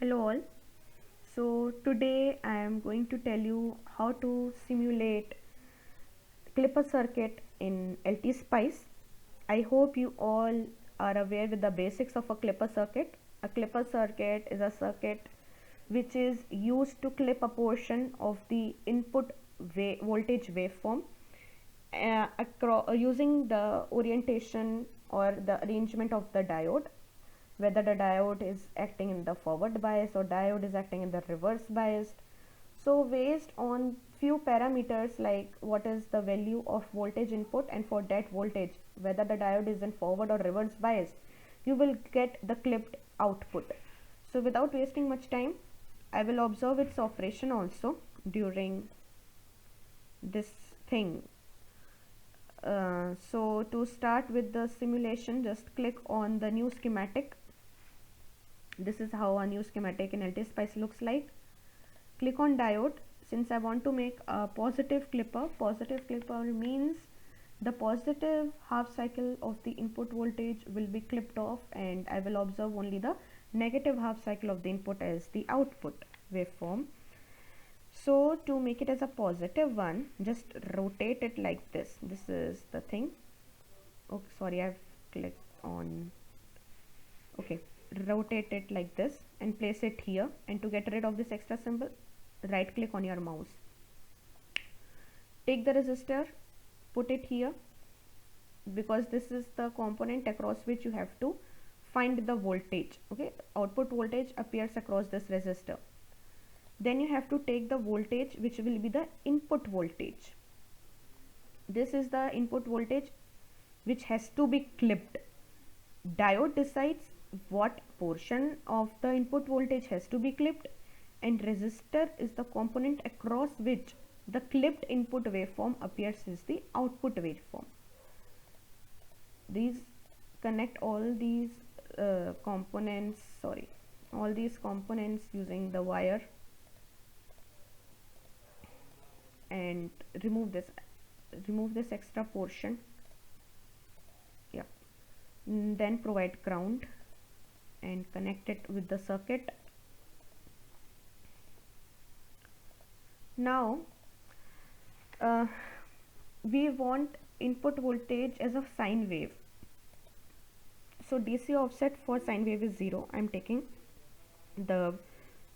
Hello all. So today I am going to tell you how to simulate clipper circuit in LTSpice. I hope you all are aware with the basics of a clipper circuit. A clipper circuit is a circuit which is used to clip a portion of the input voltage waveform using the orientation or the arrangement of the diode, whether the diode is acting in the forward bias or diode is acting in the reverse bias. So based on few parameters like what is the value of voltage input, and for that voltage whether the diode is in forward or reverse bias, you will get the clipped output. So without wasting much time, I will observe its operation also during this thing. So to start with the simulation, just click on the new schematic. This is how a new schematic in LTSpice looks like. Click on diode. Since I want to make a positive clipper means the positive half cycle of the input voltage will be clipped off, and I will observe only the negative half cycle of the input as the output waveform. So to make it as a positive one, just rotate it like this. This is the thing. Oh, sorry, I've clicked on. Okay, rotate it like this and place it here. And to get rid of this extra symbol, right click on your mouse. Take the resistor, put it here, because this is the component across which you have to find the voltage. Okay, output voltage appears across this resistor. Then you have to take the voltage which will be the input voltage. This is the input voltage which has to be clipped. Diode decides what portion of the input voltage has to be clipped, and resistor is the component across which the clipped input waveform appears as the output waveform. These connect all these components using the wire, and remove this extra portion. Yeah, then provide ground and connect it with the circuit. Now we want input voltage as a sine wave. So DC offset for sine wave is 0. I'm taking the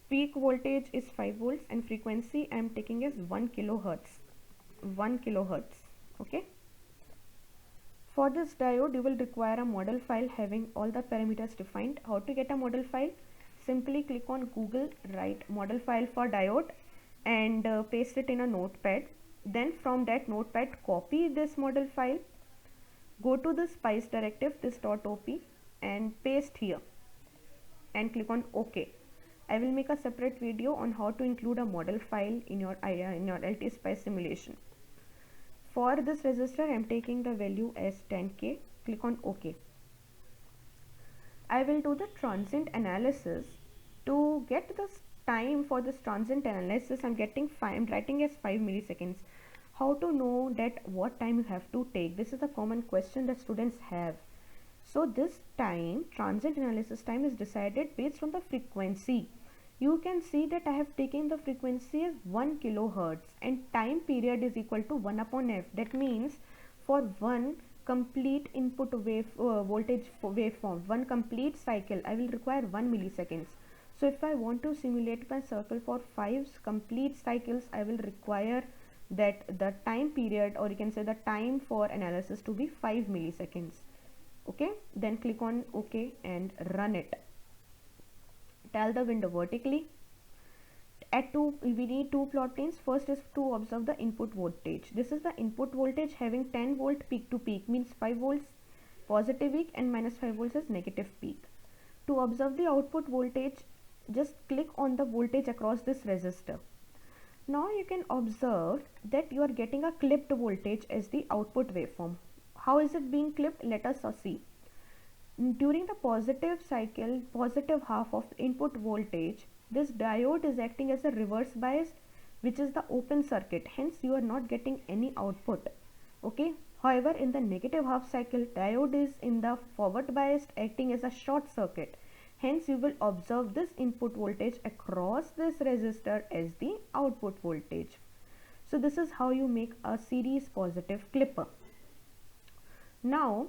peak voltage is 5 volts and frequency I'm taking is 1 kilohertz. Okay. For this diode you will require a model file having all the parameters defined. How to get a model file? Simply click on Google, write model file for diode, and paste it in a notepad. Then from that notepad copy this model file, go to the spice directive, this .op, and paste here and click on OK. I will make a separate video on how to include a model file in your LTSpice simulation. For this resistor I am taking the value as 10K. Click on OK. I will do the transient analysis. To get this time for this transient analysis, I'm writing as 5 milliseconds. How to know that what time you have to take? This is a common question that students have. So this time, transient analysis time, is decided based on the frequency. You can see that I have taken the frequency as 1 kilohertz and time period is equal to 1 upon f. That means for one complete input voltage waveform, one complete cycle, I will require 1 milliseconds. So if I want to simulate my circle for 5 complete cycles, I will require that the time period, or you can say the time for analysis, to be 5 milliseconds. Okay, then click on OK and run it. Tell the window vertically. We need two plot planes. First is to observe the input voltage. This is the input voltage having 10 volt peak to peak, means 5 volts positive peak and minus 5 volts is negative peak. To observe the output voltage, just click on the voltage across this resistor. Now you can observe that you are getting a clipped voltage as the output waveform. How is it being clipped? Let us see. During the positive cycle, positive half of input voltage, this diode is acting as a reverse bias, which is the open circuit. Hence, you are not getting any output. Okay. However, in the negative half cycle, diode is in the forward bias, acting as a short circuit. Hence you will observe this input voltage across this resistor as the output voltage. So this is how you make a series positive clipper. Now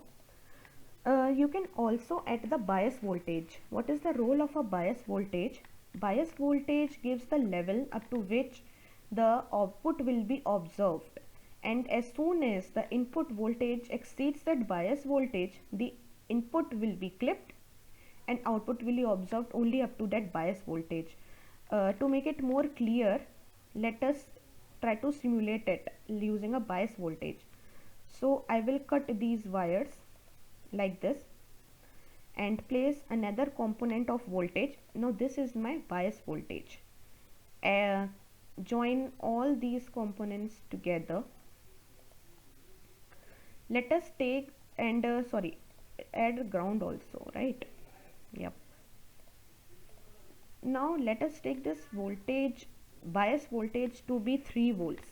you can also add the bias voltage. What is the role of a bias voltage? Bias voltage gives the level up to which the output will be observed, and as soon as the input voltage exceeds that bias voltage, the input will be clipped and output will be observed only up to that bias voltage. To make it more clear, let us try to simulate it using a bias voltage. So I will cut these wires like this and place another component of voltage. Now this is my bias voltage. Join all these components together. Let us take and add ground also, right? Yep. Now let us take this voltage, bias voltage, to be 3 volts.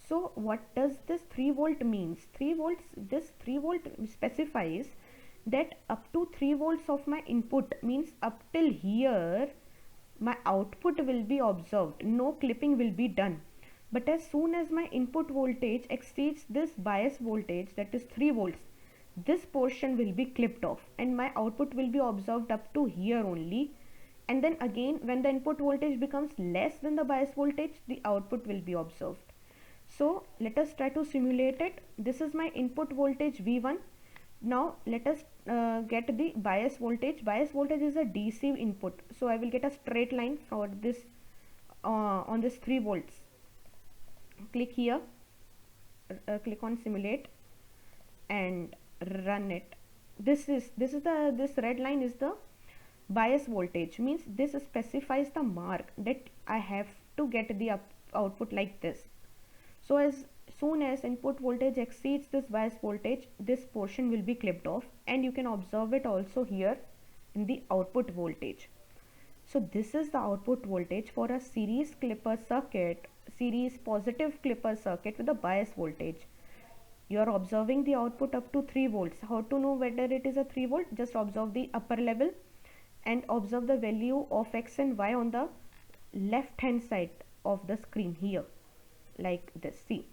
So what does this 3 volt means? 3 volts, this 3 volt specifies that up to 3 volts of my input, means up till here my output will be observed, no clipping will be done. But as soon as my input voltage exceeds this bias voltage, that is 3 volts, this portion will be clipped off and my output will be observed up to here only. And then again, when the input voltage becomes less than the bias voltage, the output will be observed. So let us try to simulate it. This is my input voltage V1. Now let us get the bias voltage. Bias voltage is a DC input, so I will get a straight line for this on this 3 volts. Click here, click on simulate and run it. This red line is the bias voltage, means this specifies the mark that I have to get the output like this. So as soon as input voltage exceeds this bias voltage, this portion will be clipped off, and you can observe it also here in the output voltage. So this is the output voltage for a series clipper circuit, series positive clipper circuit with a bias voltage. You are observing the output up to 3 volts. How to know whether it is a 3 volt? Just observe the upper level and observe the value of x and y on the left hand side of the screen here, like this. See,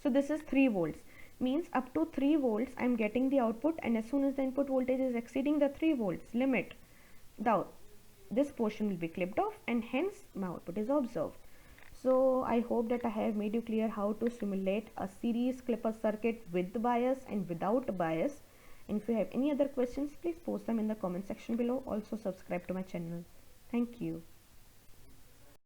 so this is 3 volts, means up to 3 volts I am getting the output, and as soon as the input voltage is exceeding the 3 volts limit, now this portion will be clipped off and hence my output is observed. So I hope that I have made you clear how to simulate a series clipper circuit with bias and without bias. And if you have any other questions, please post them in the comment section below. Also subscribe to my channel. Thank you.